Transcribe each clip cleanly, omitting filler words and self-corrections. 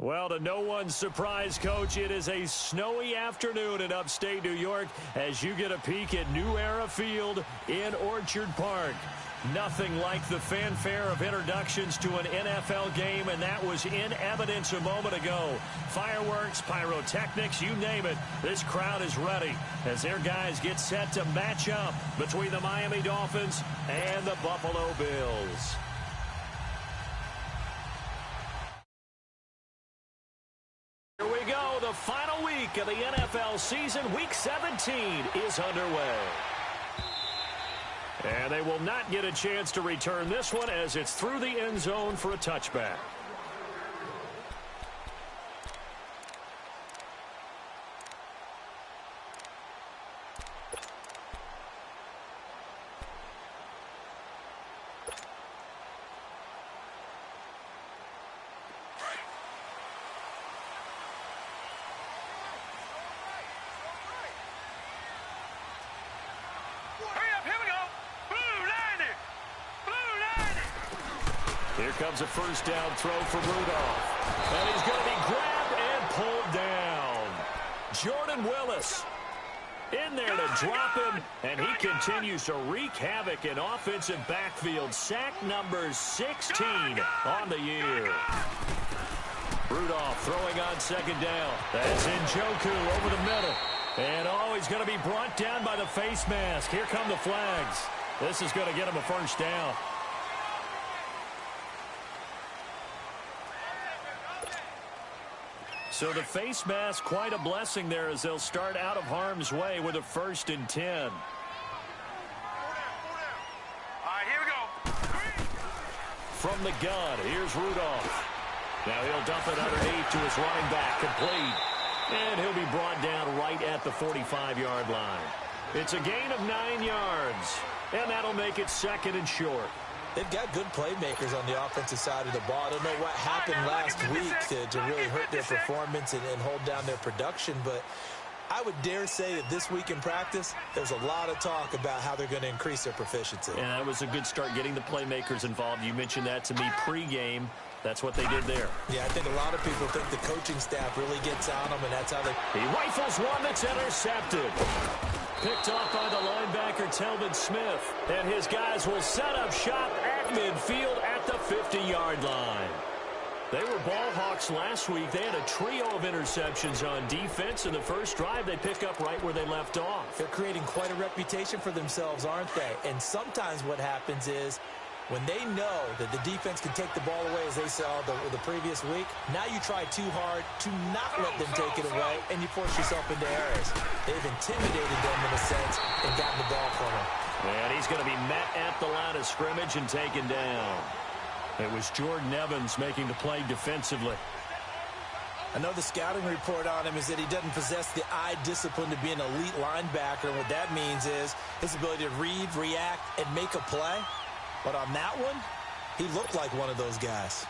Well, to no one's surprise, Coach, it is a snowy afternoon in upstate New York as you get a peek at New Era Field in Orchard Park. Nothing like the fanfare of introductions to an NFL game, and that was in evidence a moment ago. Fireworks, pyrotechnics, you name it, this crowd is ready as their guys get set to match up between the Miami Dolphins and the Buffalo Bills. Here we go. The final week of the NFL season, Week 17, is underway. And they will not get a chance to return this one as it's through the end zone for a touchback. Here comes a first down throw for Rudolph. And he's going to be grabbed and pulled down. Jordan Willis in there to drop him, and he continues to wreak havoc in offensive backfield. Sack number 16 on the year. Rudolph throwing on second down. That's Njoku over the middle. And he's going to be brought down by the face mask. Here come the flags. This is going to get him a first down. So the face mask, quite a blessing there as they'll start out of harm's way with a 1st and 10. All right, here we go. From the gun, here's Rudolph. Now he'll dump it underneath to his running back, complete. And he'll be brought down right at the 45-yard line. It's a gain of 9 yards, and that'll make it 2nd and short. They've got good playmakers on the offensive side of the ball. I don't know what happened last week to really hurt their performance and hold down their production, but I would dare say that this week in practice, there's a lot of talk about how they're going to increase their proficiency. And that was a good start getting the playmakers involved. You mentioned that to me pregame. That's what they did there. Yeah, I think a lot of people think the coaching staff really gets on them, and that's how they... He rifles one that's intercepted. Picked off by the linebacker, Telvin Smith. And his guys will set up shop at midfield at the 50-yard line. They were ball hawks last week. They had a trio of interceptions on defense. In the first drive, they pick up right where they left off. They're creating quite a reputation for themselves, aren't they? And sometimes what happens is, when they know that the defense can take the ball away, as they saw the previous week, now you try too hard to not let them take it away, and you force yourself into errors. They've intimidated them in a sense and gotten the ball from them. And he's going to be met at the line of scrimmage and taken down. It was Jordan Evans making the play defensively. I know the scouting report on him is that he doesn't possess the eye discipline to be an elite linebacker. And what that means is his ability to read, react, and make a play. But on that one, he looked like one of those guys.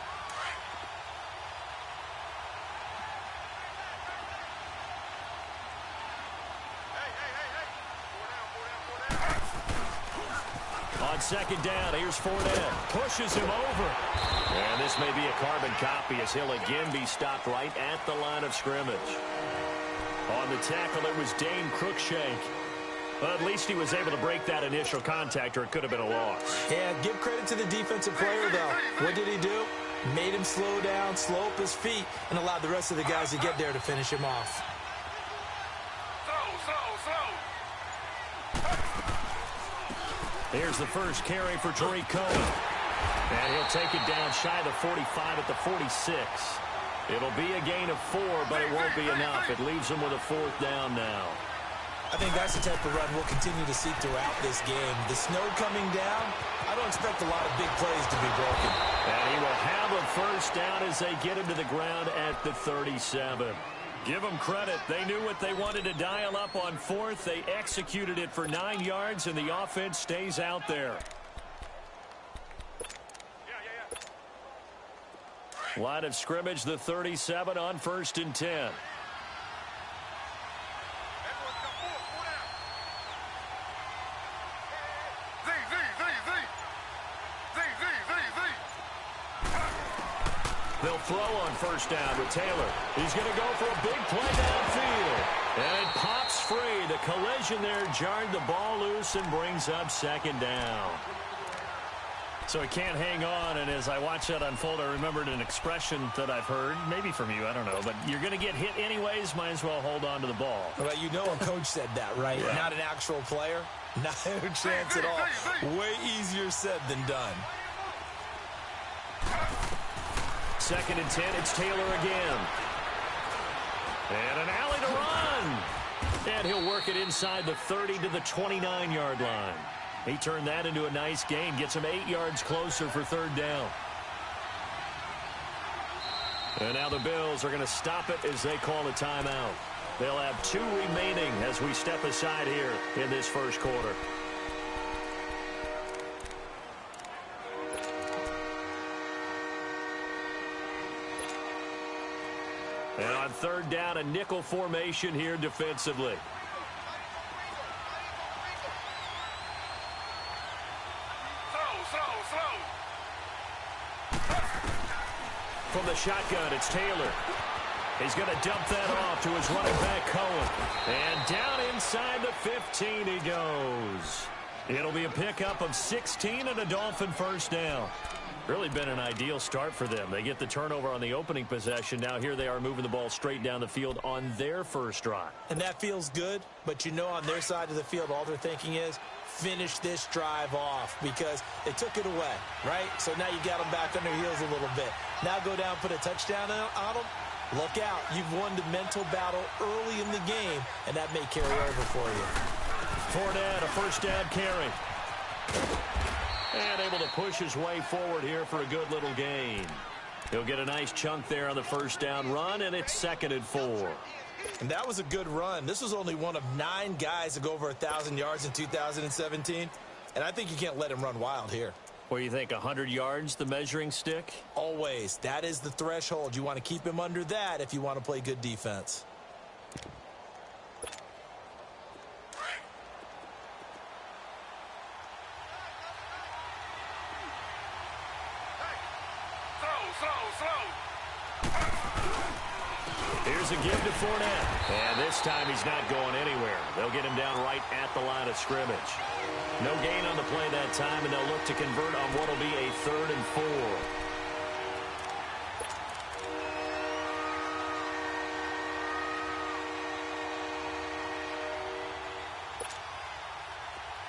On second down, here's Fournette. Pushes him over. And this may be a carbon copy as he'll again be stopped right at the line of scrimmage. On the tackle, it was Dane Cruikshank. Well, at least he was able to break that initial contact, or it could have been a loss. Yeah, give credit to the defensive player, though. What did he do? Made him slow down, slow up his feet, and allowed the rest of the guys to get there to finish him off. Here's the first carry for Tariq Cohen. And he'll take it down shy of the 45 at the 46. It'll be a gain of 4, but it won't be enough. It leaves him with a 4th down now. I think that's the type of run we'll continue to see throughout this game. The snow coming down, I don't expect a lot of big plays to be broken. And he will have a first down as they get him to the ground at the 37. Give them credit. They knew what they wanted to dial up on 4th. They executed it for 9 yards, and the offense stays out there. Line of scrimmage, the 37 on 1st and 10. They'll throw on first down with Taylor. He's going to go for a big play downfield. And it pops free. The collision there jarred the ball loose and brings up second down. So he can't hang on, and as I watch that unfold, I remembered an expression that I've heard, maybe from you, I don't know, but you're going to get hit anyways, might as well hold on to the ball. Well, you know a coach said that, right? Yeah. Not an actual player. No chance at all. Way easier said than done. 2nd and 10, it's Taylor again. And an alley to run. And he'll work it inside the 30 to the 29-yard line. He turned that into a nice gain, gets him 8 yards closer for 3rd down. And now the Bills are going to stop it as they call a timeout. They'll have 2 remaining as we step aside here in this first quarter. And on 3rd down, a nickel formation here defensively. From the shotgun, it's Taylor. He's going to dump that off to his running back, Cohen. And down inside the 15 he goes. It'll be a pickup of 16 and a Dolphin first down. Really been an ideal start for them. They get the turnover on the opening possession. Now here they are moving the ball straight down the field on their first drive. And that feels good, but you know on their side of the field all they're thinking is finish this drive off because they took it away, right? So now you got them back on their heels a little bit. Now go down, put a touchdown on them. Look out. You've won the mental battle early in the game, and that may carry over for you. Fournette, a first down carry. And able to push his way forward here for a good little gain. He'll get a nice chunk there on the first down run, and it's 2nd and 4. And that was a good run. This was only one of 9 guys to go over 1,000 yards in 2017. And I think you can't let him run wild here. What do you think, 100 yards, the measuring stick? Always. That is the threshold. You want to keep him under that if you want to play good defense. Here's a give to Fournette. And this time he's not going anywhere. They'll get him down right at the line of scrimmage. No gain on the play that time, and they'll look to convert on what will be a 3rd and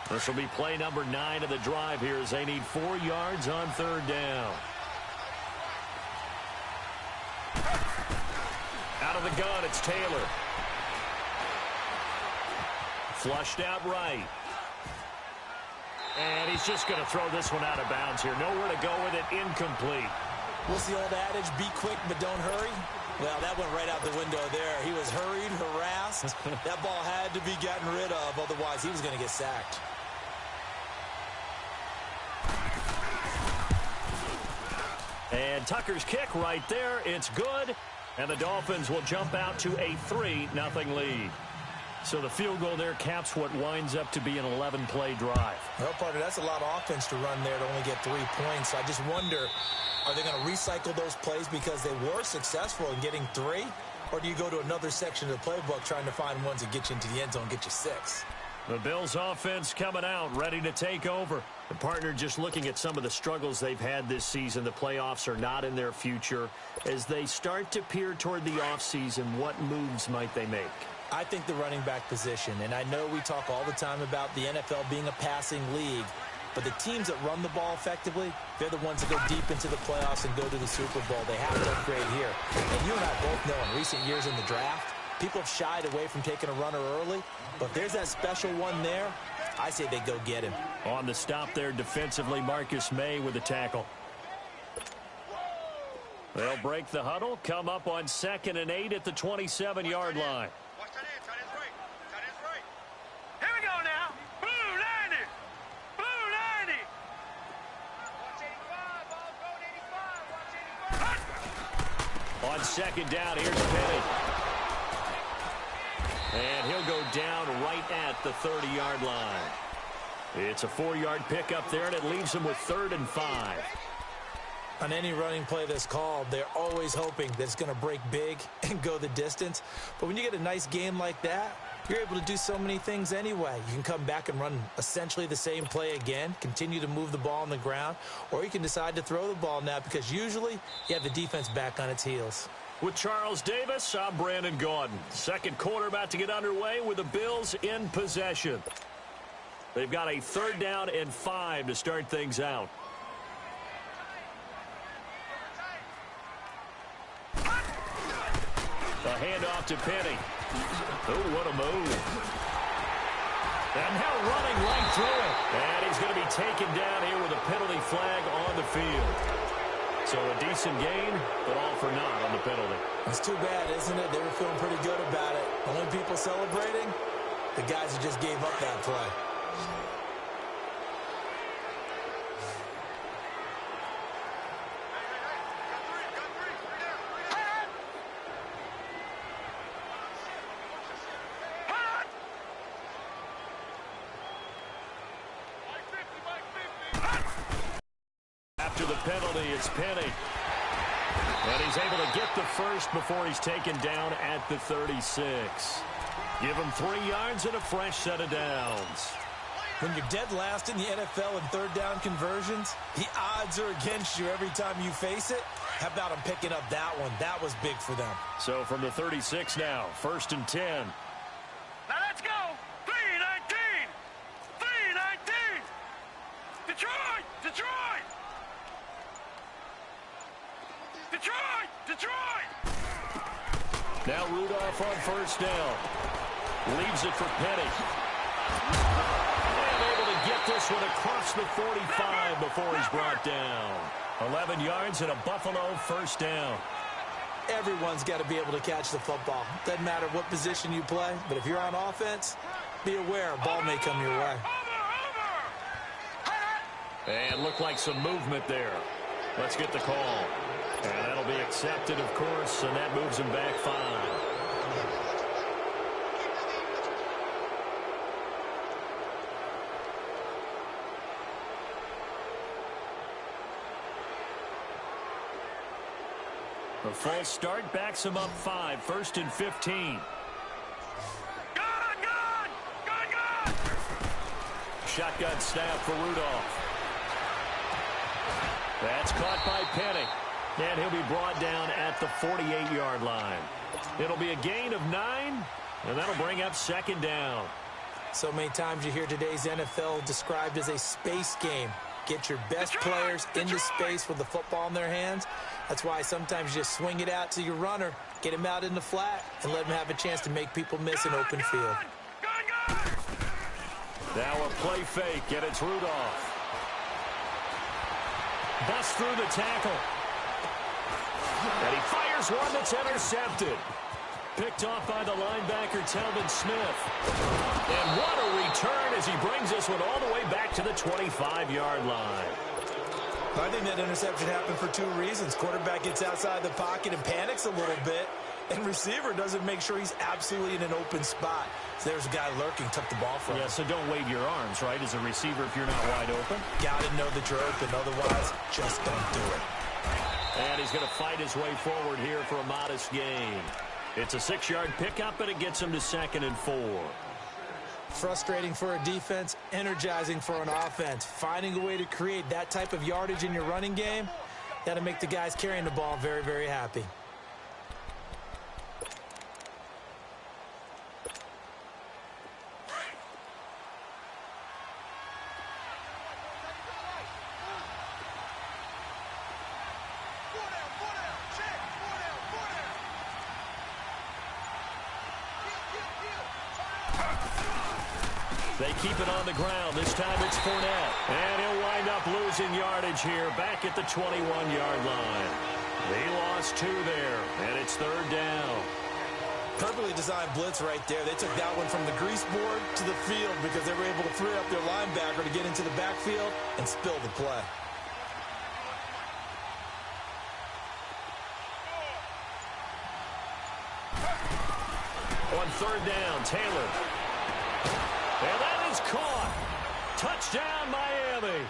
4. This will be play number 9 of the drive here as they need 4 yards on 3rd down. Out of the gun, it's Taylor. Flushed out right. And he's just going to throw this one out of bounds here. Nowhere to go with it. Incomplete. What's the old adage? Be quick, but don't hurry. Well, that went right out the window there. He was hurried, harassed. That ball had to be gotten rid of. Otherwise, he was going to get sacked. And Tucker's kick right there. It's good. And the Dolphins will jump out to a 3-0 lead. So the field goal there caps what winds up to be an 11-play drive. Well, partner, that's a lot of offense to run there to only get 3 points. So I just wonder, are they going to recycle those plays because they were successful in getting 3? Or do you go to another section of the playbook trying to find ones that get you into the end zone and get you 6? The Bills offense coming out, ready to take over. The partner just looking at some of the struggles they've had this season. The playoffs are not in their future. As they start to peer toward the offseason, what moves might they make? I think the running back position, and I know we talk all the time about the NFL being a passing league, but the teams that run the ball effectively, they're the ones that go deep into the playoffs and go to the Super Bowl. They have to upgrade here. And you and I both know in recent years in the draft, people have shied away from taking a runner early, but there's that special one there. I say they go get him. On the stop there defensively, Marcus May with the tackle. They'll break the huddle, come up on 2nd and 8 at the 27-yard line. Here we go now. Blue 90. Blue 90. On 2nd down, here's Penny. And he'll go down right at the 30-yard line. It's a 4-yard pickup there, and it leaves him with 3rd and 5. On any running play that's called, they're always hoping that it's going to break big and go the distance. But when you get a nice game like that, you're able to do so many things anyway. You can come back and run essentially the same play again, continue to move the ball on the ground, or you can decide to throw the ball now because usually you have the defense back on its heels. With Charles Davis, I'm Brandon Gaudin. Second quarter about to get underway with the Bills in possession. They've got a 3rd down and 5 to start things out. A handoff to Penny. Oh, what a move. And now running right through it. And he's going to be taken down here with a penalty flag on the field. So a decent gain, but all for naught on the penalty. It's too bad, isn't it? They were feeling pretty good about it. Only people celebrating, the guys who just gave up that play. After the penalty, it's Penny. And he's able to get the first before he's taken down at the 36. Give him 3 yards and a fresh set of downs. When you're dead last in the NFL in 3rd down conversions, the odds are against you every time you face it. How about them picking up that one? That was big for them. So from the 36 now, 1st and 10. Now let's go. 3-19. 3-19. Detroit. Detroit. Detroit! Detroit! Now Rudolph on 1st down. Leaves it for Penny. And able to get this one across the 45 before he's brought down. 11 yards and a Buffalo 1st down. Everyone's got to be able to catch the football. Doesn't matter what position you play, but if you're on offense, be aware a ball may come your way. And looked like some movement there. Let's get the call. And that'll be accepted, of course, and that moves him back 5. The false start backs him up 5, 1st and 15. Gone! Shotgun snap for Rudolph. That's caught by Penny. And he'll be brought down at the 48-yard line. It'll be a gain of 9, and that'll bring up 2nd down. So many times you hear today's NFL described as a space game. Get your best players into space with the football in their hands. That's why sometimes you just swing it out to your runner, get him out in the flat, and let him have a chance to make people miss an open field. Now a play fake, and it's Rudolph. Busts through the tackle. And he fires one that's intercepted. Picked off by the linebacker, Telvin Smith. And what a return as he brings this one all the way back to the 25-yard line. I think that interception happened for 2 reasons. Quarterback gets outside the pocket and panics a little bit, and receiver doesn't make sure he's absolutely in an open spot. So there's a guy lurking, took the ball from him. Yeah, so don't wave your arms, right, as a receiver if you're not wide open. Got to know that you're open, otherwise just don't do it. And he's going to fight his way forward here for a modest gain. It's a 6-yard pickup, and it gets him to 2nd and 4. Frustrating for a defense, energizing for an offense. Finding a way to create that type of yardage in your running game, that'll make the guys carrying the ball very, very happy. They keep it on the ground. This time it's Fournette. And he'll wind up losing yardage here back at the 21-yard line. They lost 2 there, and it's 3rd down. Perfectly designed blitz right there. They took that one from the grease board to the field because they were able to free up their linebacker to get into the backfield and spill the play. On 3rd down, Taylor. And that is caught. Touchdown, Miami.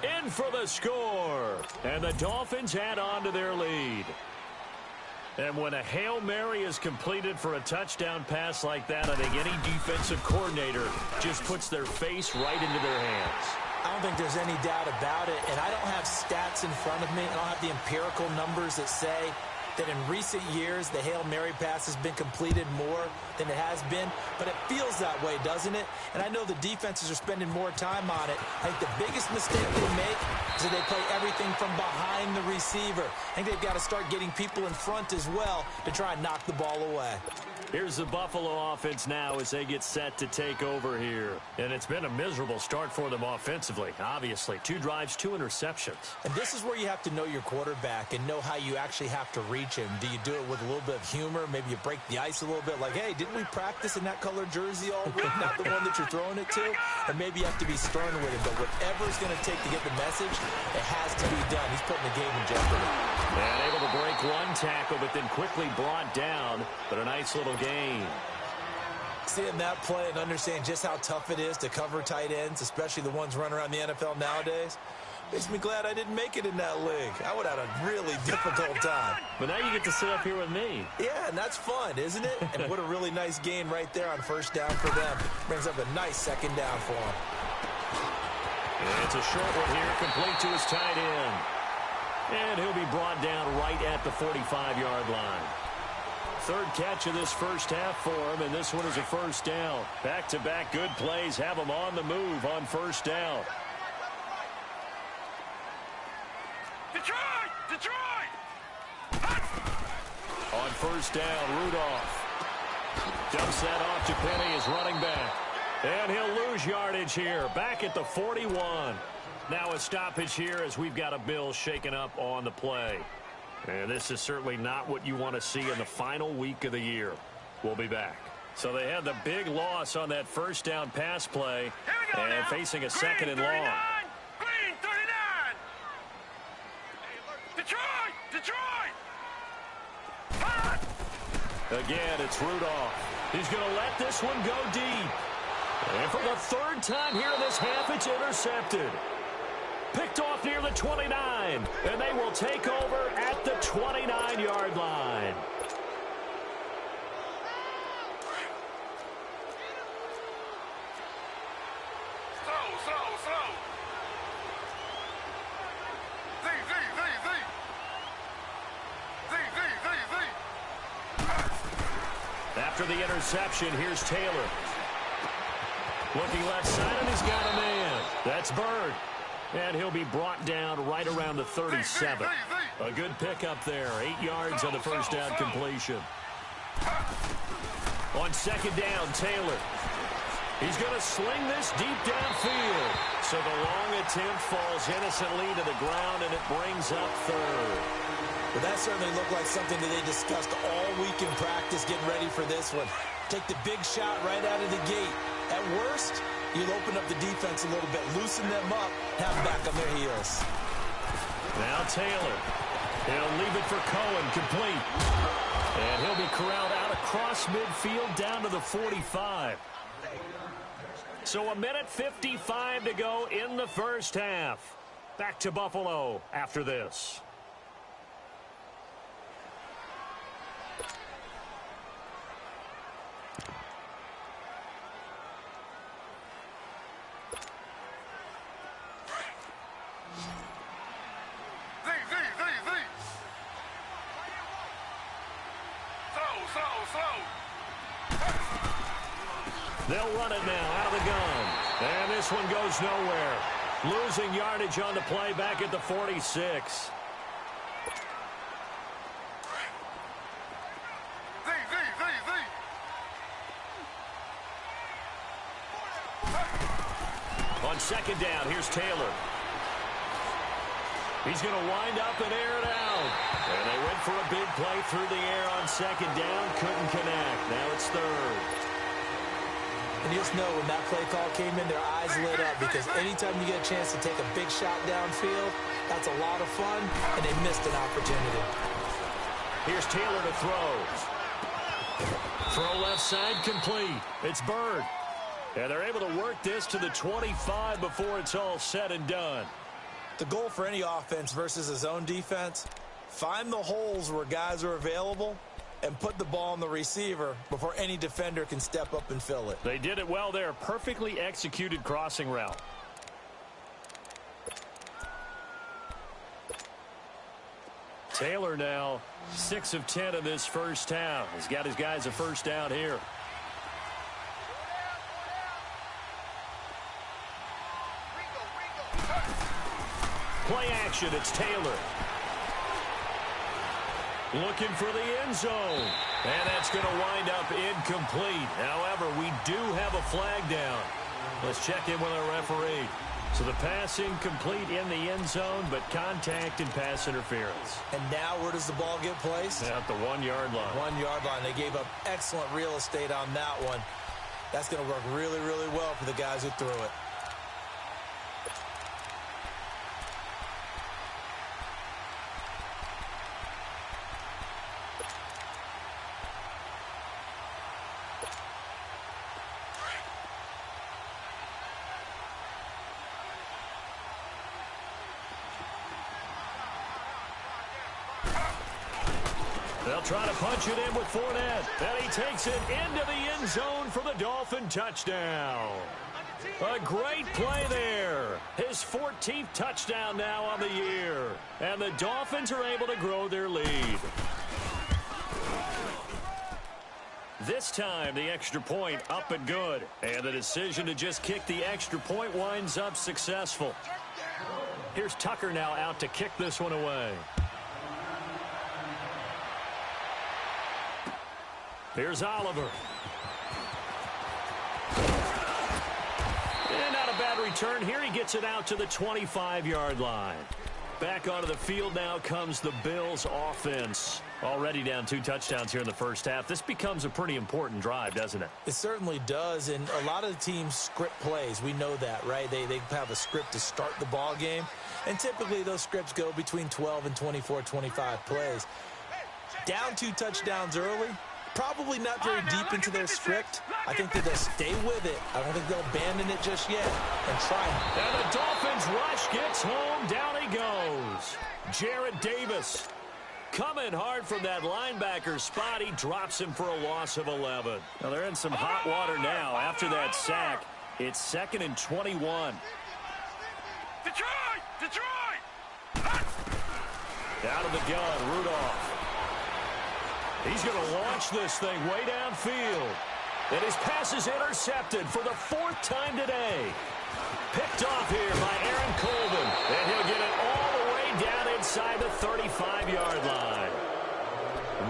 in for the score. And the Dolphins add on to their lead. And when a Hail Mary is completed for a touchdown pass like that, I think any defensive coordinator just puts their face right into their hands. I don't think there's any doubt about it, and I don't have stats in front of me. I don't have the empirical numbers that say that in recent years the Hail Mary pass has been completed more than it has been, but it feels that way, doesn't it? And I know the defenses are spending more time on it. I think the biggest mistake they make is that they play everything from behind the receiver. I think they've got to start getting people in front as well to try and knock the ball away. Here's the Buffalo offense now as they get set to take over here. And it's been a miserable start for them offensively, obviously. 2 drives, 2 interceptions. And this is where you have to know your quarterback and know how you actually have to reach him. Do you do it with a little bit of humor? Maybe you break the ice a little bit like, hey, didn't we practice in that color jersey all week, not the one that you're throwing it to? Or maybe you have to be stern with him. But whatever it's going to take to get the message, it has to be done. He's putting the game in jeopardy. And able to break 1 tackle, but then quickly brought down. But a nice little gain. Seeing that play and understanding just how tough it is to cover tight ends, especially the ones running around the NFL nowadays, makes me glad I didn't make it in that league. I would have had a really difficult time. But now you get to sit up here with me. Yeah, and that's fun, isn't it? And what a really nice gain right there on first down for them. Brings up a nice second down for them. And it's a short one here, complete to his tight end. And he'll be brought down right at the 45-yard line. 3rd catch of this first half for him, and this one is a first down. Back-to-back good plays have him on the move on first down. Detroit! Detroit! On first down, Rudolph dumps that off to Penny, his running back. And he'll lose yardage here, back at the 41. Now a stoppage here as we've got a Bill shaken up on the play. And this is certainly not what you want to see in the final week of the year. We'll be back. So they had the big loss on that first down pass play and now. facing a second and long. Green 39! Detroit! Detroit! Again, it's Rudolph. He's going to let this one go deep. And for the 3rd time here in this half, it's intercepted. Picked off near the 29, and they will take over at the 29-yard line. Slow. Z. After the interception, here's Taylor. Looking left side, and he's got a man. That's Bird. And he'll be brought down right around the 37. A good pickup there. 8 yards on the first down completion. On second down, Taylor. He's going to sling this deep downfield. So the long attempt falls innocently to the ground, and it brings up 3rd. But that certainly looked like something that they discussed all week in practice getting ready for this one. Take the big shot right out of the gate. At worst, you'll open up the defense a little bit, loosen them up, have them back on their heels. Now Taylor. He'll leave it for Cohen, complete. And he'll be corralled out across midfield down to the 45. So 1:55 to go in the first half. Back to Buffalo after this. They'll run it now out of the gun. And this one goes nowhere. Losing yardage on the play back at the 46. On second down, here's Taylor. He's going to wind up and air it out. And they went for a big play through the air on second down. Couldn't connect. Now it's 3rd. And you just know when that play call came in, their eyes lit up because anytime you get a chance to take a big shot downfield, that's a lot of fun, and they missed an opportunity. Here's Taylor to throw. Throw left side complete. It's Bird. And they're able to work this to the 25 before it's all said and done. The goal for any offense versus a zone defense, find the holes where guys are available and put the ball on the receiver before any defender can step up and fill it. They did it well there. Perfectly executed crossing route. Taylor now 6 of 10 in this first half. He's got his guys a first down here. Play action, it's Taylor. Looking for the end zone. And that's going to wind up incomplete. However, we do have a flag down. Let's check in with our referee. So the pass incomplete in the end zone, but contact and pass interference. And now where does the ball get placed? At the 1-yard line. 1-yard line. They gave up excellent real estate on that one. That's going to work really, really well for the guys who threw it. They'll try to punch it in with Fournette. And he takes it into the end zone for the Dolphin touchdown. A great play there. His 14th touchdown now on the year. And the Dolphins are able to grow their lead. This time, the extra point up and good. And the decision to just kick the extra point winds up successful. Here's Tucker now out to kick this one away. Here's Oliver. And not a bad return here. He gets it out to the 25-yard line. Back onto the field now comes the Bills offense. Already down 2 touchdowns here in the first half. This becomes a pretty important drive, doesn't it? It certainly does, and a lot of the teams script plays. We know that, right? They have a script to start the ball game, and typically those scripts go between 12 and 24, 25 plays. Down 2 touchdowns early, probably not very deep into their script. I think that they'll stay with it. I don't think they'll abandon it just yet and try. And the Dolphins rush gets home. Down he goes. Jarrett Davis coming hard from that linebacker spot. He drops him for a loss of 11. Now they're in some hot water now. After that sack, it's 2nd and 21. Detroit! Out of the gun, Rudolph. He's going to launch this thing way downfield. And his pass is intercepted for the 4th time today. Picked off here by Aaron Colvin. And he'll get it all the way down inside the 35-yard line.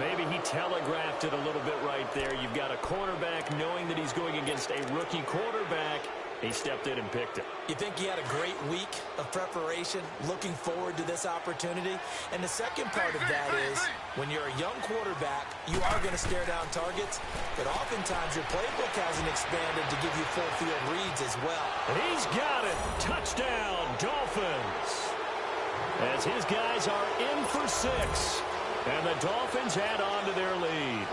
Maybe he telegraphed it a little bit right there. You've got a quarterback knowing that he's going against a rookie quarterback. He stepped in and picked it. You think he had a great week of preparation, looking forward to this opportunity? And the second part of that is, when you're a young quarterback, you are going to stare down targets, but oftentimes your playbook hasn't expanded to give you full field reads as well. And he's got it. Touchdown, Dolphins. As his guys are in for 6. And the Dolphins add on to their lead.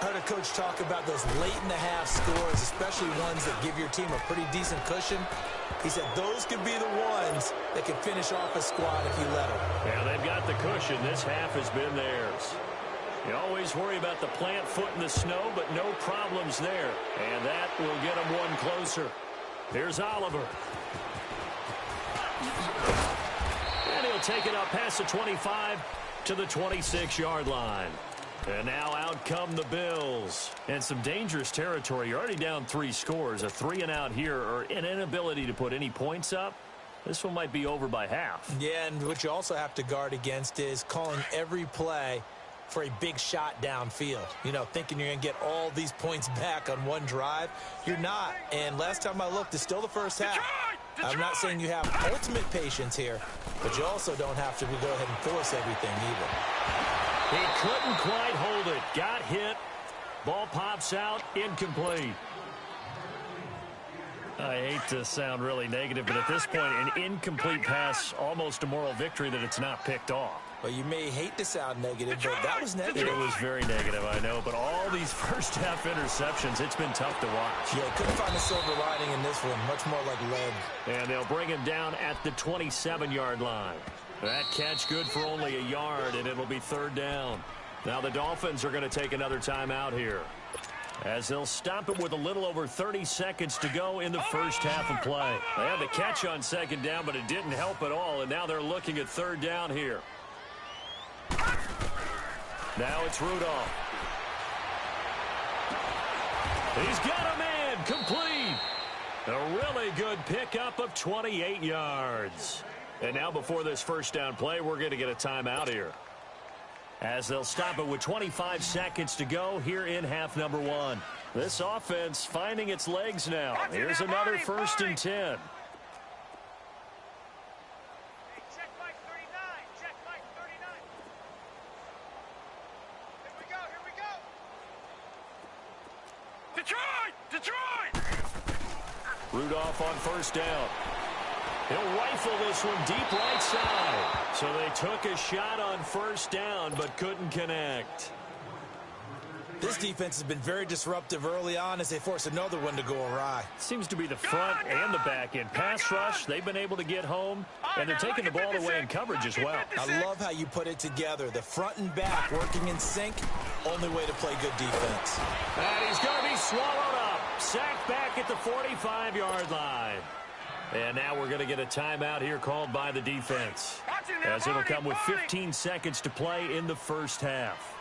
I heard a coach talk about those late-in-the-half scores, especially ones that give your team a pretty decent cushion. He said those could be the ones that can finish off a squad if you let them. Yeah, they've got the cushion. This half has been theirs. You always worry about the plant foot in the snow, but no problems there. And that will get them one closer. Here's Oliver. And he'll take it up past the 25 to the 26-yard line. And now out come the Bills. And some dangerous territory. You're already down 3 scores. A 3-and-out here, or an inability to put any points up. This one might be over by half. Yeah, and what you also have to guard against is calling every play for a big shot downfield. You know, thinking you're going to get all these points back on one drive. You're not. And last time I looked, it's still the first half. I'm not saying you have ultimate patience here, but you also don't have to go ahead and force everything either. He couldn't quite hold it. Got hit. Ball pops out. Incomplete. I hate to sound really negative, but at this point, an incomplete pass, almost a moral victory that it's not picked off. Well, you may hate to sound negative, but that was negative. It was very negative, I know. But all these first-half interceptions, it's been tough to watch. Yeah, couldn't find a silver lining in this one. Much more like lead. And they'll bring him down at the 27-yard line. That catch good for only a yard, and it'll be third down. Now the Dolphins are going to take another timeout here, as they'll stop it with a little over 30 seconds to go in the first half of play. They had the catch on second down, but it didn't help at all, and now they're looking at third down here. Now it's Rudolph. He's got a man complete. A really good pickup of 28 yards. And now before this first down play, we're going to get a timeout here, as they'll stop it with 25 seconds to go here in half number one. This offense finding its legs now. Here's another first and 10. Detroit! Rudolph on first down. He'll rifle this one deep right side. So they took a shot on first down but couldn't connect. This defense has been very disruptive early on as they force another one to go awry. Seems to be the front and the back end. Pass rush, they've been able to get home, and they're taking the ball away in coverage as well. I love how you put it together. The front and back working in sync. Only way to play good defense. And he's going to be swallowed up. Sacked back at the 45-yard line. And now we're going to get a timeout here called by the defense, as it'll come with 15 seconds to play in the first half.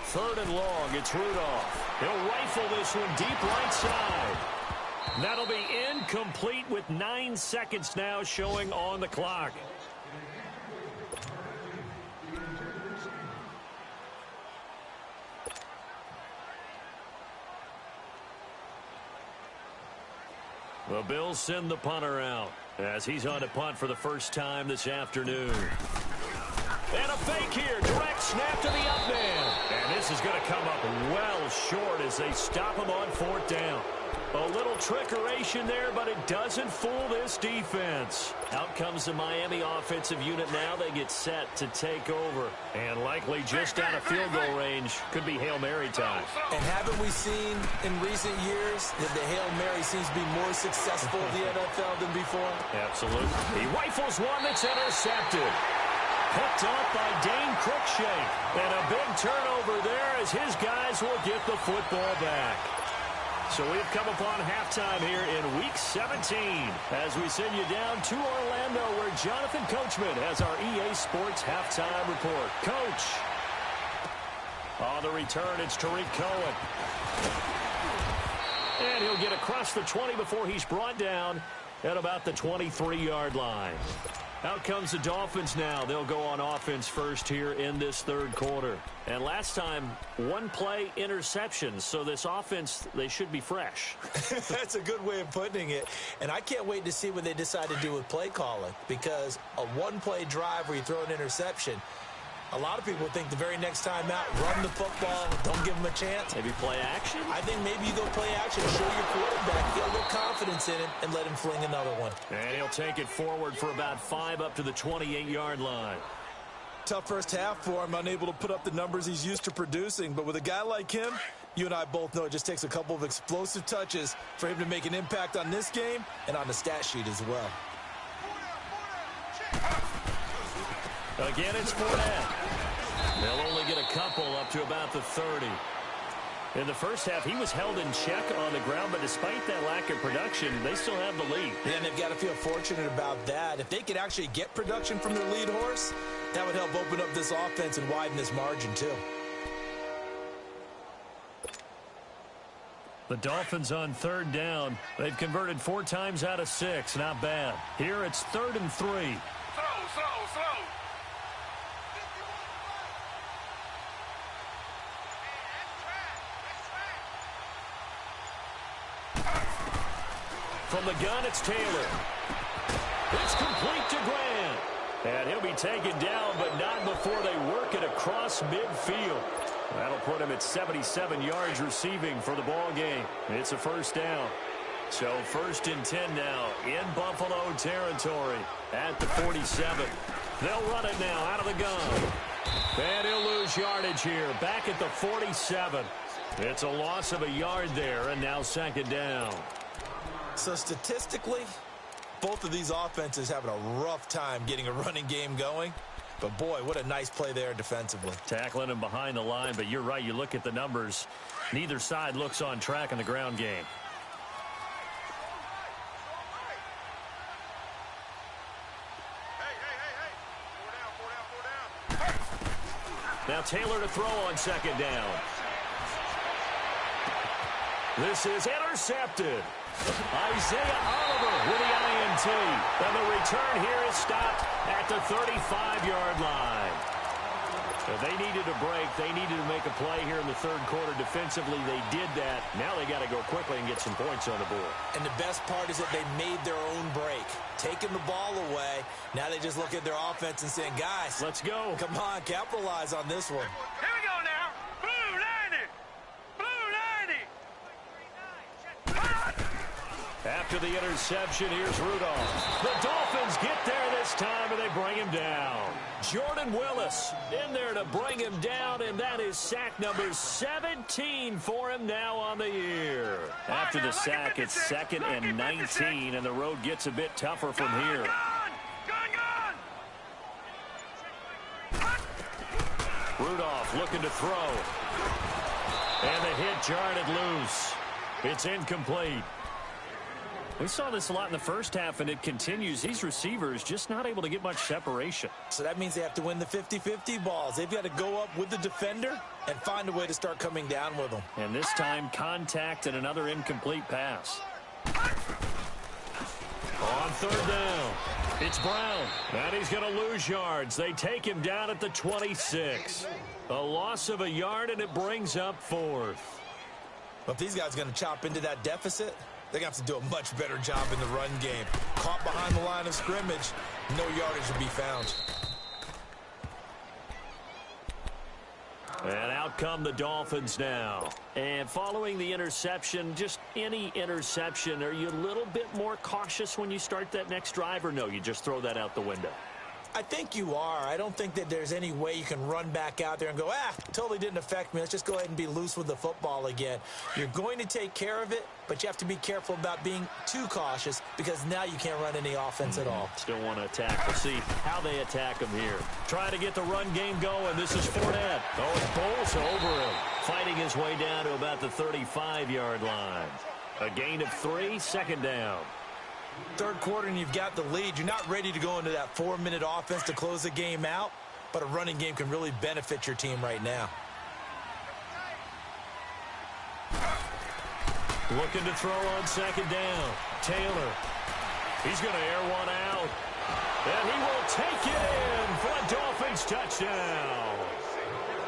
Third and long, it's Rudolph. He'll rifle this one deep right side. That'll be incomplete with 9 seconds now showing on the clock. The Bills send the punter out as he's on to punt for the first time this afternoon. And a fake here. Direct snap to the up man. And this is going to come up well short as they stop him on fourth down. A little trickeration there, but it doesn't fool this defense. Out comes the Miami offensive unit now. They get set to take over. And likely just out of field goal range. Could be Hail Mary time. And haven't we seen in recent years that the Hail Mary seems to be more successful in the NFL than before? Absolutely. He rifles one that's intercepted. Picked up by Dane Cruikshank. And a big turnover there as his guys will get the football back. So we've come upon halftime here in Week 17 as we send you down to Orlando, where Jonathan Coachman has our EA Sports halftime report. Coach. On the return, it's Tariq Cohen. And he'll get across the 20 before he's brought down at about the 23-yard line. Out comes the Dolphins now. They'll go on offense first here in this third quarter. And last time, one play interceptions. So this offense, they should be fresh. That's a good way of putting it. And I can't wait to see what they decide to do with play calling, because a one-play drive where you throw an interception, a lot of people think the very next time out, run the football, don't give them a chance. Maybe play action? I think maybe you go play action, show your quarterback, get a little confidence in him, and let him fling another one. And he'll take it forward for about 5 up to the 28-yard line. Tough first half for him, unable to put up the numbers he's used to producing. But with a guy like him, you and I both know it just takes a couple of explosive touches for him to make an impact on this game and on the stat sheet as well. Again, it's Fournette. They'll only get a couple up to about the 30. In the first half, he was held in check on the ground, but despite that lack of production, they still have the lead. And they've got to feel fortunate about that. If they could actually get production from their lead horse, that would help open up this offense and widen this margin too. The Dolphins on third down. They've converted 4 times out of 6. Not bad. Here it's 3rd and 3. Slow. From the gun, it's Taylor. It's complete to Grant. And he'll be taken down, but not before they work it across midfield. That'll put him at 77 yards receiving for the ball game. It's a first down. So 1st and 10 now in Buffalo territory at the 47. They'll run it now out of the gun. And he'll lose yardage here. Back at the 47. It's a loss of a yard there, and now 2nd down. So statistically, both of these offenses having a rough time getting a running game going. But, boy, what a nice play there defensively. Tackling him behind the line, but you're right. You look at the numbers. Neither side looks on track in the ground game. Now Taylor to throw on 2nd down. This is intercepted. Isaiah Oliver with the INT. And the return here is stopped at the 35-yard line. So they needed a break. They needed to make a play here in the 3rd quarter. Defensively, they did that. Now they got to go quickly and get some points on the board. And the best part is that they made their own break. Taking the ball away. Now they just look at their offense and saying, guys, let's go. Come on, capitalize on this one. Here we go now. Blue 90. Blue 90. After the interception, here's Rudolph. The Dolphins get there this time, and they bring him down. Jordan Willis in there to bring him down, and that is sack number 17 for him now on the year. After the sack, it's 2nd and 19, and the road gets a bit tougher from here. Rudolph looking to throw. And the hit jarred it loose. It's incomplete. We saw this a lot in the first half, and it continues. These receivers just not able to get much separation. So that means they have to win the 50-50 balls. They've got to go up with the defender and find a way to start coming down with them. And this time, contact and another incomplete pass. On 3rd down, it's Brown. And he's going to lose yards. They take him down at the 26. A loss of a yard, and it brings up 4th. But if these guys are going to chop into that deficit, they're going to have to do a much better job in the run game. Caught behind the line of scrimmage, no yardage will be found. And out come the Dolphins now. And following the interception, just any interception, are you a little bit more cautious when you start that next drive, or no, you just throw that out the window? I think you are. I don't think that there's any way you can run back out there and go, totally didn't affect me. Let's just go ahead and be loose with the football again. You're going to take care of it, but you have to be careful about being too cautious because now you can't run any offense at all. Still want to attack. We'll see how they attack him here. Trying to get the run game going. This is Fournette. Oh, it bowls over him. Fighting his way down to about the 35-yard line. A gain of 3, 2nd down. 3rd quarter and you've got the lead. You're not ready to go into that 4-minute offense to close the game out, but a running game can really benefit your team right now. Looking to throw on 2nd down. Taylor. He's going to air one out. And he will take it in for a Dolphins touchdown.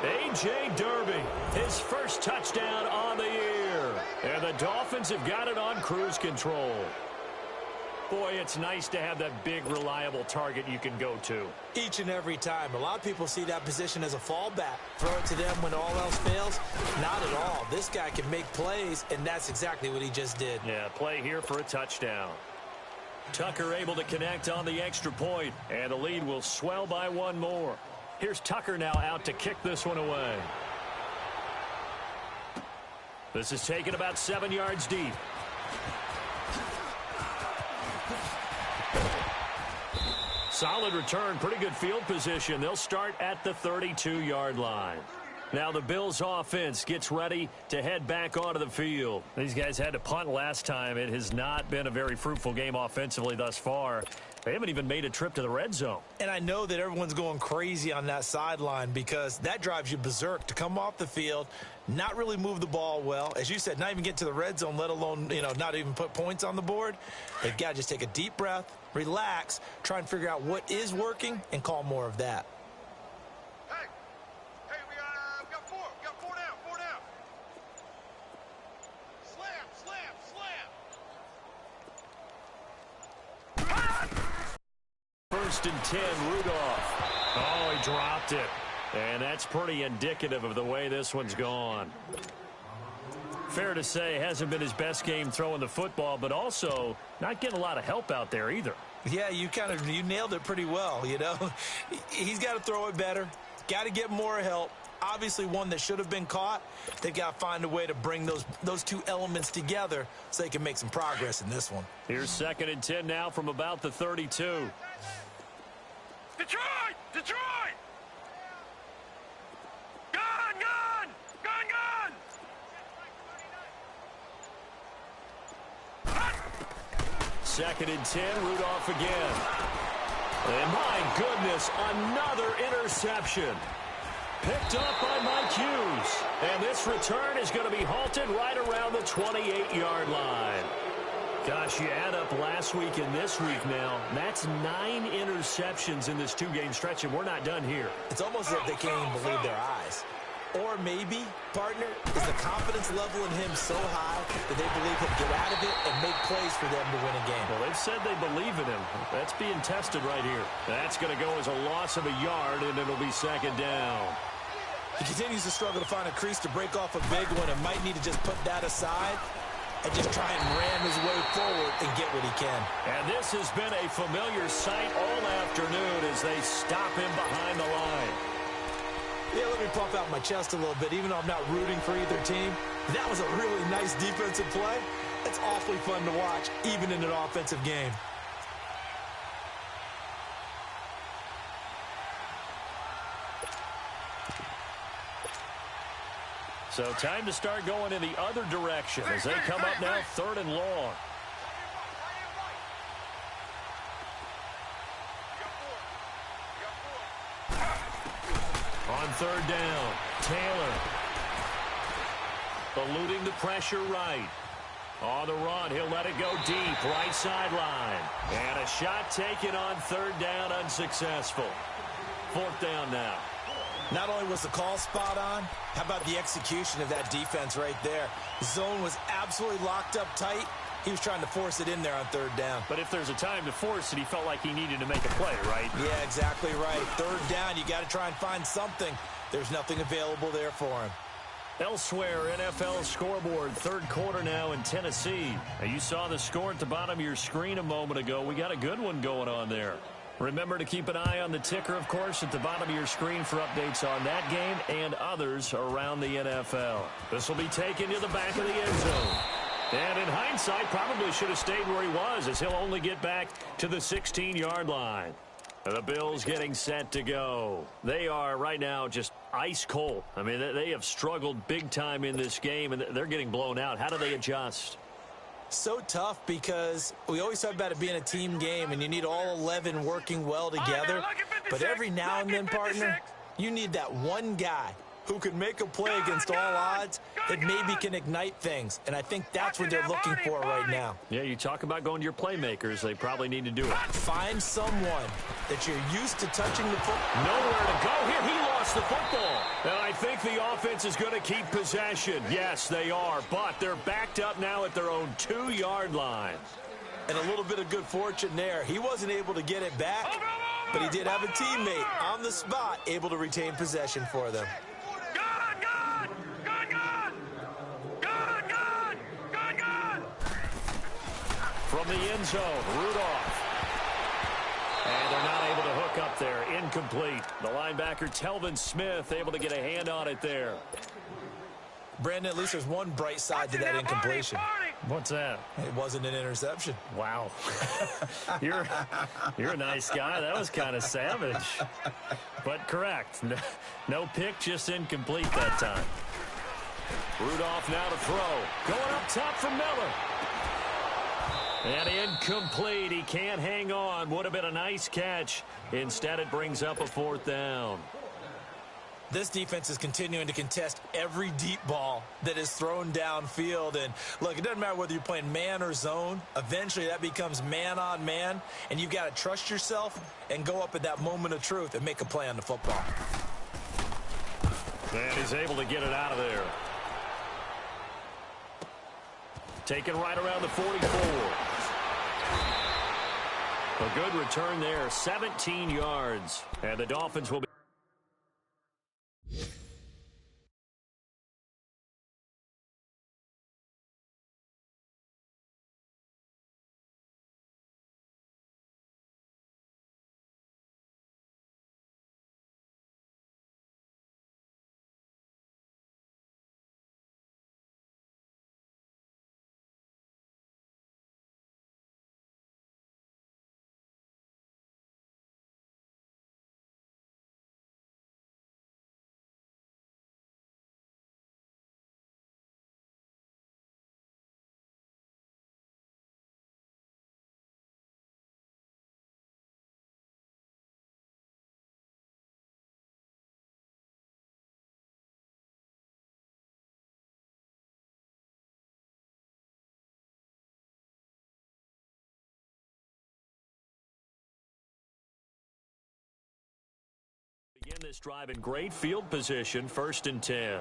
A.J. Derby, his first touchdown on the year. And the Dolphins have got it on cruise control. Boy, it's nice to have that big, reliable target you can go to. Each and every time. A lot of people see that position as a fallback. Throw it to them when all else fails. Not at all. This guy can make plays, and that's exactly what he just did. Yeah, play here for a touchdown. Tucker able to connect on the extra point, and the lead will swell by 1 more. Here's Tucker now out to kick this one away. This is taken about 7 yards deep. Solid return, pretty good field position. They'll start at the 32-yard line. Now the Bills offense gets ready to head back onto the field. These guys had to punt last time. It has not been a very fruitful game offensively thus far. They haven't even made a trip to the red zone. And I know that everyone's going crazy on that sideline because that drives you berserk to come off the field, not really move the ball well. As you said, not even get to the red zone, let alone, not even put points on the board. They've got to just take a deep breath, relax, try and figure out what is working, and call more of that. Hey, we got 4. We got 4 down. Slam. 1st and 10, Rudolph. Oh, he dropped it. And that's pretty indicative of the way this one's gone. Fair to say, hasn't been his best game throwing the football, but also not getting a lot of help out there either. Yeah, you nailed it pretty well, you know. He's got to throw it better, got to get more help. Obviously one that should have been caught. They've got to find a way to bring those two elements together so they can make some progress in this one. Here's 2nd and 10 now from about the 32. Detroit! Detroit! Gun! Gun! Gun! Gun! 2nd and 10, Rudolph again. And my goodness, another interception. Picked up by Mike Hughes. And this return is going to be halted right around the 28-yard line. Gosh, you add up last week and this week now. That's 9 interceptions in this 2-game stretch, and we're not done here. It's almost as if they can't even believe their eyes. Or maybe, partner, is the confidence level in him so high that they believe he'll get out of it and make plays for them to win a game. Well, they've said they believe in him. That's being tested right here. That's going to go as a loss of a yard, and it'll be 2nd down. He continues to struggle to find a crease to break off a big one and might need to just put that aside and just try and ram his way forward and get what he can. And this has been a familiar sight all afternoon as they stop him behind the line. Yeah, let me puff out my chest a little bit, even though I'm not rooting for either team. That was a really nice defensive play. It's awfully fun to watch, even in an offensive game. So time to start going in the other direction as they come up now 3rd and long. On 3rd down, Taylor eluding the pressure right. On the run, he'll let it go deep, right sideline. And a shot taken on 3rd down, unsuccessful. 4th down now. Not only was the call spot on, how about the execution of that defense right there? The zone was absolutely locked up tight. He was trying to force it in there on 3rd down. But if there's a time to force it, he felt like he needed to make a play, right? Yeah, exactly right. 3rd down, you got to try and find something. There's nothing available there for him. Elsewhere, NFL scoreboard, 3rd quarter now in Tennessee. Now, you saw the score at the bottom of your screen a moment ago. We got a good one going on there. Remember to keep an eye on the ticker, of course, at the bottom of your screen for updates on that game and others around the NFL. This will be taken to the back of the end zone. And in hindsight, probably should have stayed where he was, as he'll only get back to the 16-yard line. The Bills getting set to go. They are right now just ice cold. I mean, they have struggled big time in this game, and they're getting blown out. How do they adjust? So tough because we always talk about it being a team game and you need all 11 working well together. But every now and then, partner, you need that one guy who can make a play against all odds that maybe can ignite things. And I think that's what they're looking for right now. Yeah, you talk about going to your playmakers. They probably need to do it. Find someone that you're used to touching the football. Nowhere to go here. He lost the football. And I think the offense is going to keep possession. Yes, they are. But they're backed up now at their own 2-yard line. And a little bit of good fortune there. He wasn't able to get it back, but he did have a teammate on the spot able to retain possession for them. From the end zone, Rudolph. And they're not able to hook up there. Incomplete. The linebacker, Telvin Smith, able to get a hand on it there. Brandon, at least there's one bright side to that incompletion. What's that? It wasn't an interception. Wow. You're a nice guy. That was kind of savage. But correct. No pick, just incomplete that time. Rudolph now to throw. Going up top for Miller. And incomplete. He can't hang on. Would have been a nice catch. Instead, it brings up a 4th down. This defense is continuing to contest every deep ball that is thrown downfield. And, look, it doesn't matter whether you're playing man or zone. Eventually, that becomes man-on-man, and you've got to trust yourself and go up at that moment of truth and make a play on the football. And he's able to get it out of there. Taken right around the 44. A good return there, 17 yards. And the Dolphins will be this drive in great field position, 1st and 10.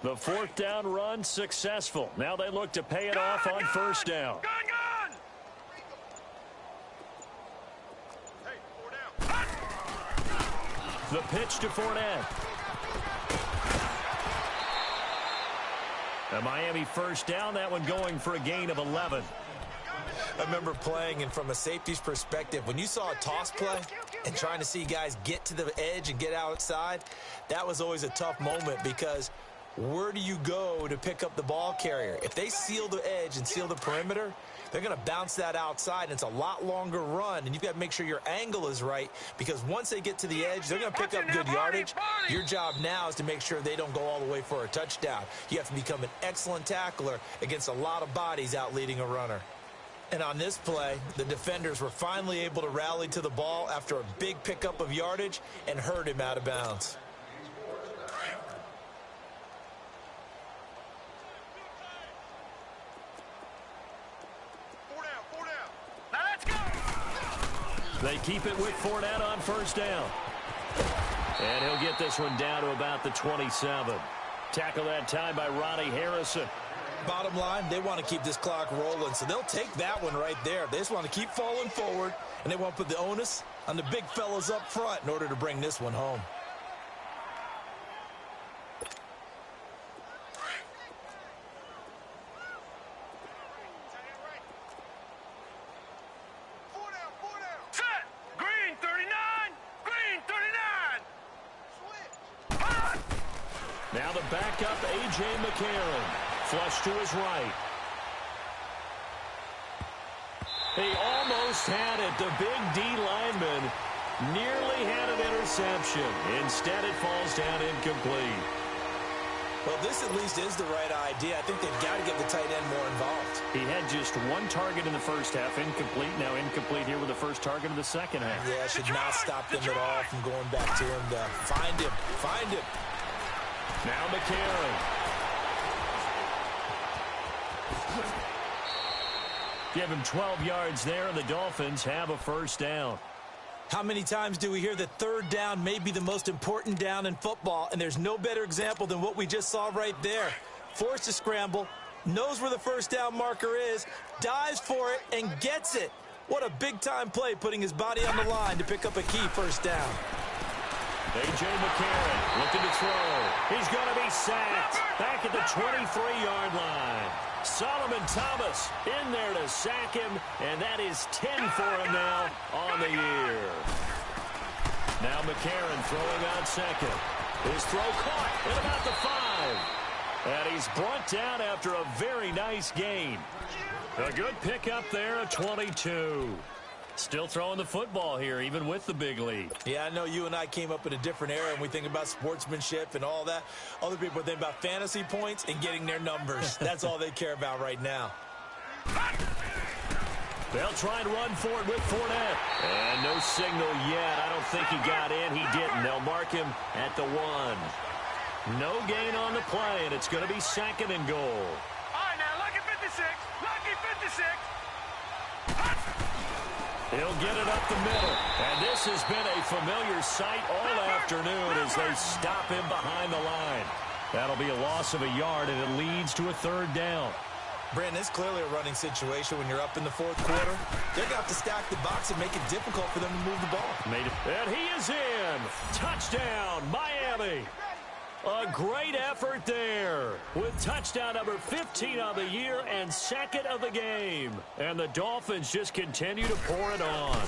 The 4th down run successful. Now they look to pay it off on 1st down. Gun! Hey, 4 down. The pitch to Fournette. A Miami 1st down, that one going for a gain of 11. I remember playing, and from a safety's perspective, when you saw a toss play and trying to see guys get to the edge and get outside, that was always a tough moment because where do you go to pick up the ball carrier? If they seal the edge and seal the perimeter, they're going to bounce that outside, and it's a lot longer run, and you've got to make sure your angle is right because once they get to the edge, they're going to pick up good yardage. Your job now is to make sure they don't go all the way for a touchdown. You have to become an excellent tackler against a lot of bodies out leading a runner. And on this play, the defenders were finally able to rally to the ball after a big pickup of yardage and hurt him out of bounds. They keep it with Fournette on 1st down. And he'll get this one down to about the 27. Tackle that time by Ronnie Harrison. Bottom line, they want to keep this clock rolling, so they'll take that one right there. They just want to keep falling forward, and they want to put the onus on the big fellas up front in order to bring this one home. Now the backup, A.J. McCarron. Flush to his right. He almost had it. The big D lineman nearly had an interception. Instead, it falls down incomplete. Well, this at least is the right idea. I think they've got to get the tight end more involved. He had just one target in the first half, incomplete. Now incomplete here with the first target of the second half. Yeah, should not stop them at all from going back to him to find him. Find him. Now McCarron. Give him 12 yards there, and the Dolphins have a 1st down. How many times do we hear that 3rd down may be the most important down in football, and there's no better example than what we just saw right there. Forced to scramble, knows where the 1st down marker is, dives for it, and gets it. What a big-time play, putting his body on the line to pick up a key 1st down. A.J. McCarron looking to throw. He's going to be sacked back at the 23-yard line. Solomon Thomas in there to sack him, and that is 10 for him now on the year. Now McCarron throwing on second. His throw caught at about the 5. And he's brought down after a very nice gain. A good pickup there, a 22. Still throwing the football here, even with the big lead. Yeah, I know you and I came up in a different era, and we think about sportsmanship and all that. Other people think about fantasy points and getting their numbers. That's all they care about right now. They'll try and run for it with Fournette. And no signal yet. I don't think he got in. He didn't. They'll mark him at the 1. No gain on the play, and it's going to be 2nd and goal. All right, now, lucky 56. Lucky 56. He'll get it up the middle. And this has been a familiar sight all afternoon as they stop him behind the line. That'll be a loss of a yard, and it leads to a 3rd down. Brandon, it's clearly a running situation when you're up in the 4th quarter. They're going to have to stack the box and make it difficult for them to move the ball. And he is in. Touchdown, Miami. A great effort there with touchdown number 15 of the year and 2nd of the game. And the Dolphins just continue to pour it on.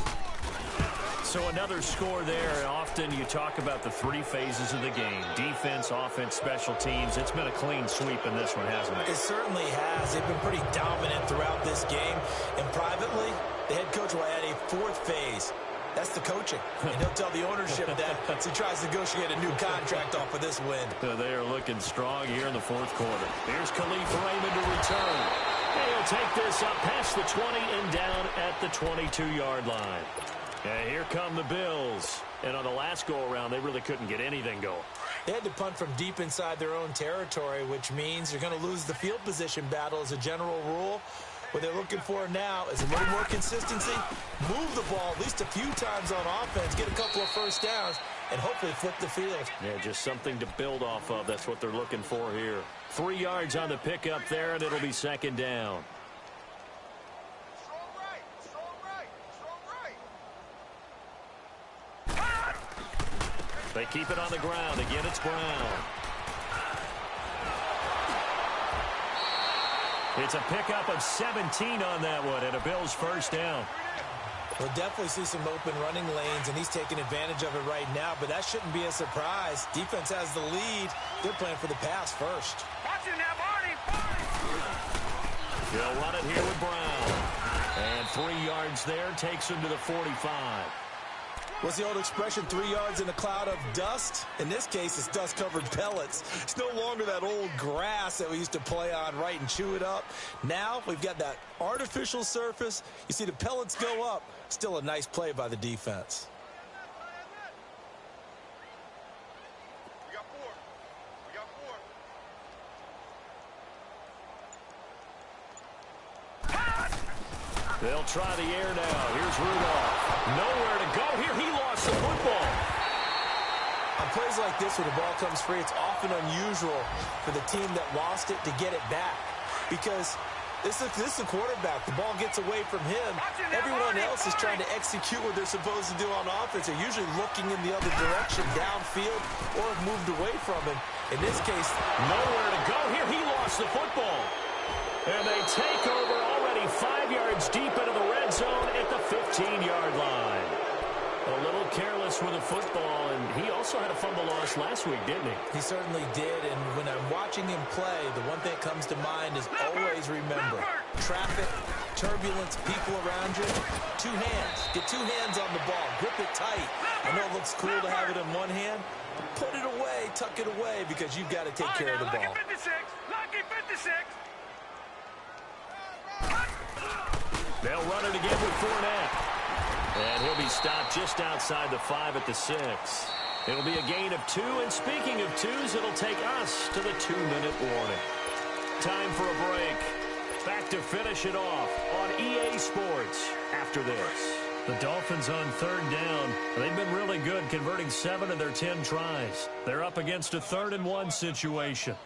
So another score there. Often you talk about the 3 phases of the game. Defense, offense, special teams. It's been a clean sweep in this one, hasn't it? It certainly has. They've been pretty dominant throughout this game. And privately, the head coach will add a 4th phase. That's the coaching. And he'll tell the ownership that as he tries to negotiate a new contract off of this win. They are looking strong here in the fourth quarter. Here's Khalif Raymond to return. And he'll take this up past the 20 and down at the 22-yard line. And here come the Bills. And on the last go-around, they really couldn't get anything going. They had to punt from deep inside their own territory, which means you're going to lose the field position battle as a general rule. What they're looking for now is a little more consistency, move the ball at least a few times on offense, get a couple of first downs, and hopefully flip the field. Yeah, just something to build off of. That's what they're looking for here. 3 yards on the pickup there, and it'll be second down. They keep it on the ground. Again, it's Brown. It's a pickup of 17 on that one, and a Bills first down. We'll definitely see some open running lanes, and he's taking advantage of it right now, but that shouldn't be a surprise. Defense has the lead. They're playing for the pass first. Watch it now, Barney. They'll run it here with Brown. And 3 yards there takes him to the 45. What's the old expression, 3 yards in a cloud of dust? In this case, it's dust-covered pellets. It's no longer that old grass that we used to play on, right, and chew it up. Now we've got that artificial surface. You see the pellets go up. Still a nice play by the defense. We got four. We got four. They'll try the air now. Here's Rudolph. Nowhere to go here. He lost the football. On plays like this, where the ball comes free, it's often unusual for the team that lost it to get it back. Because this is the quarterback. The ball gets away from him. Everyone else is trying to execute what they're supposed to do on offense. They're usually looking in the other direction, downfield, or have moved away from him. In this case, nowhere to go here. He lost the football. And they take over already 5 yards deep into the red zone at the 15-yard line. A little careless with the football, and he also had a fumble loss last week, didn't he? He certainly did, and when I'm watching him play, the one thing that comes to mind is always remember, traffic, turbulence, people around you, 2 hands. Get 2 hands on the ball. Grip it tight. I know it looks cool to have it in one hand, but put it away, tuck it away, because you've got to take care of the ball. Lucky 56. Lucky 56. They'll run it again with Fournette. And he'll be stopped just outside the 5 at the 6. It'll be a gain of 2, and speaking of 2s, it'll take us to the 2-minute warning. Time for a break. Back to finish it off on EA Sports after this. The Dolphins on 3rd down. They've been really good, converting 7 of their 10 tries. They're up against a 3rd and 1 situation.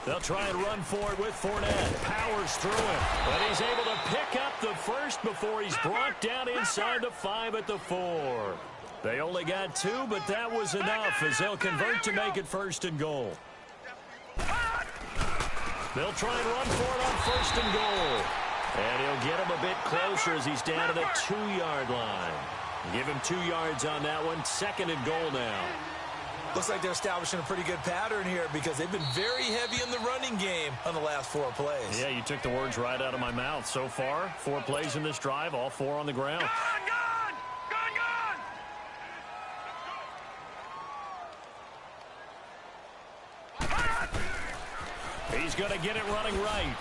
They'll try and run for it with Fournette. Powers through it. But he's able to pick up the first before he's brought down inside the 5 at the 4. They only got 2, but that was enough as they'll convert to make it 1st and goal. They'll try and run for it on 1st and goal. And he'll get him a bit closer as he's down to the 2-yard line. Give him 2 yards on that one. 2nd and goal now. Looks like they're establishing a pretty good pattern here because they've been very heavy in the running game on the last 4 plays. Yeah, you took the words right out of my mouth. So far, 4 plays in this drive, all 4 on the ground. Gone! He's going to get it running right.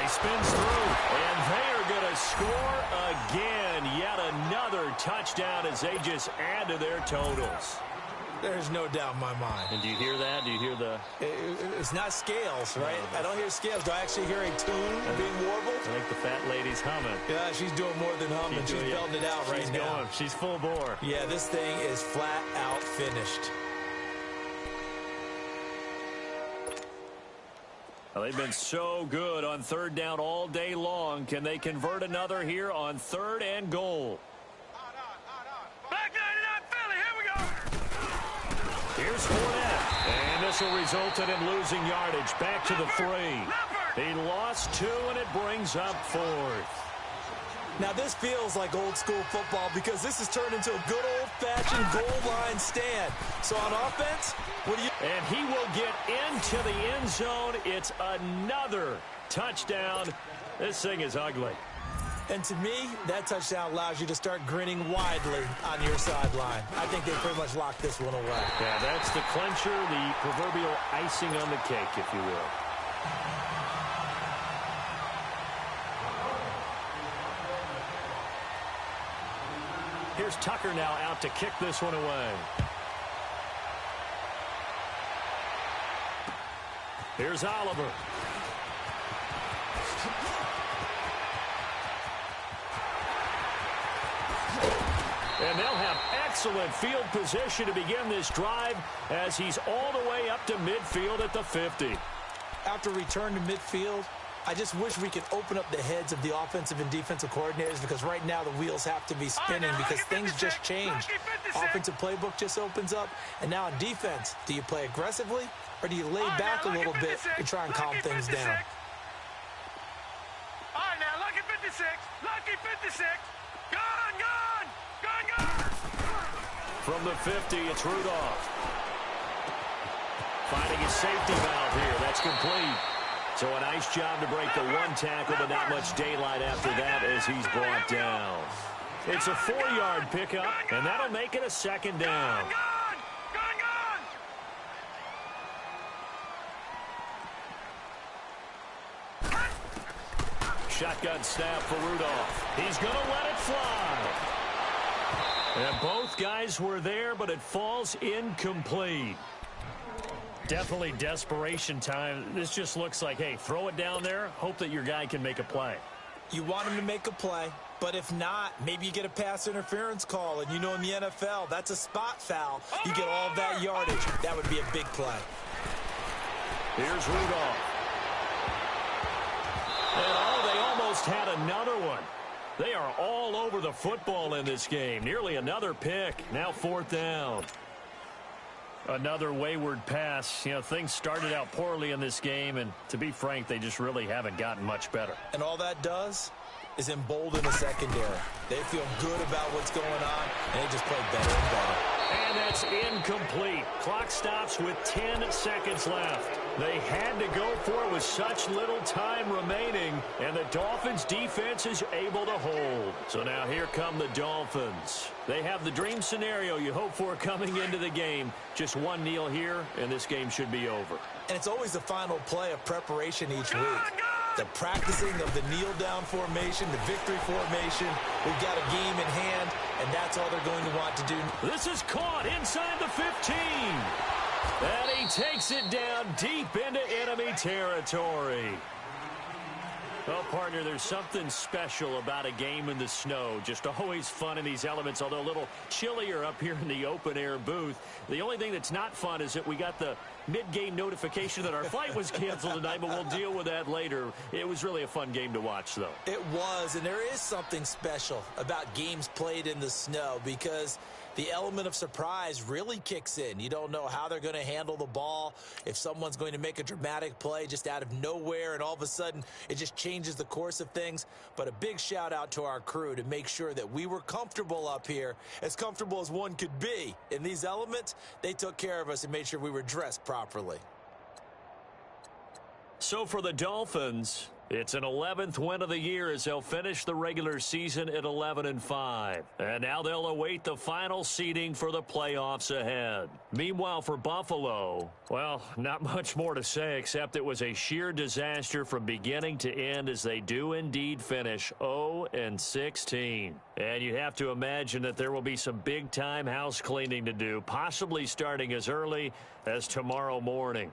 He spins through, and they are going to score again. Yet another touchdown as they just add to their totals. There's no doubt in my mind. And do you hear that? Do you hear the... It's not scales, right? I don't hear scales. Do I actually hear a tune being warbled? I think the fat lady's humming. Yeah, she's doing more than humming. She's belting it out right now. She's full bore. Yeah, this thing is flat out finished. Well, they've been so good on 3rd down all day long. Can they convert another here on 3rd and goal? Black 99 Philly, here we go. Here's Fournette, and this will result in him losing yardage back to the 3. He lost 2, and it brings up 4th. Now, this feels like old-school football because this has turned into a good old-fashioned goal line stand. So on offense, what do you... And he will get into the end zone. It's another touchdown. This thing is ugly. And to me, that touchdown allows you to start grinning widely on your sideline. I think they pretty much locked this one away. Yeah, that's the clincher, the proverbial icing on the cake, if you will. Here's Tucker now out to kick this one away. Here's Oliver. And they'll have excellent field position to begin this drive as he's all the way up to midfield at the 50. After return to midfield, I just wish we could open up the heads of the offensive and defensive coordinators, because right now the wheels have to be spinning because things just changed. Offensive playbook just opens up, and now on defense, do you play aggressively or do you lay back a little bit to try and calm things down? All right, now, lucky 56. Lucky 56. Gone, gone. Gone, gone. From the 50, it's Rudolph. Finding his safety valve here. That's complete. So a nice job to break the one tackle, but not much daylight after that as he's brought down. It's a 4-yard pickup, and that'll make it a second down. Shotgun snap for Rudolph. He's going to let it fly. And both guys were there, but it falls incomplete. Definitely desperation time. This just looks like, hey, throw it down there, hope that your guy can make a play. You want him to make a play, but if not, maybe you get a pass interference call, and you know in the NFL, that's a spot foul. You get all that yardage. That would be a big play. Here's Rudolph. And they almost had another one. They are all over the football in this game. Nearly another pick. Now 4th down. Another wayward pass. You know, things started out poorly in this game, and to be frank, they just really haven't gotten much better. And all that does is embolden the secondary. They feel good about what's going on, and they just play better and better. And that's incomplete. Clock stops with 10 seconds left. They had to go for it with such little time remaining, and the Dolphins' defense is able to hold. So now here come the Dolphins. They have the dream scenario you hope for coming into the game. Just one kneel here, and this game should be over. And it's always the final play of preparation each week. The practicing of the kneel-down formation, the victory formation. We've got a game in hand, and that's all they're going to want to do. This is caught inside the 15. And he takes it down deep into enemy territory. Well, partner, there's something special about a game in the snow. Just always fun in these elements, although a little chillier up here in the open-air booth. The only thing that's not fun is that we got the mid-game notification that our flight was canceled tonight, but we'll deal with that later. It was really a fun game to watch, though. It was, and there is something special about games played in the snow because the element of surprise really kicks in. You don't know how they're going to handle the ball, if someone's going to make a dramatic play just out of nowhere, and all of a sudden it just changes the course of things. But a big shout out to our crew to make sure that we were comfortable up here, as comfortable as one could be. In these elements, they took care of us and made sure we were dressed properly. So for the Dolphins, it's an 11th win of the year as they'll finish the regular season at 11-5. And now they'll await the final seeding for the playoffs ahead. Meanwhile, for Buffalo, well, not much more to say except it was a sheer disaster from beginning to end as they do indeed finish 0-16. And you have to imagine that there will be some big-time house cleaning to do, possibly starting as early as tomorrow morning.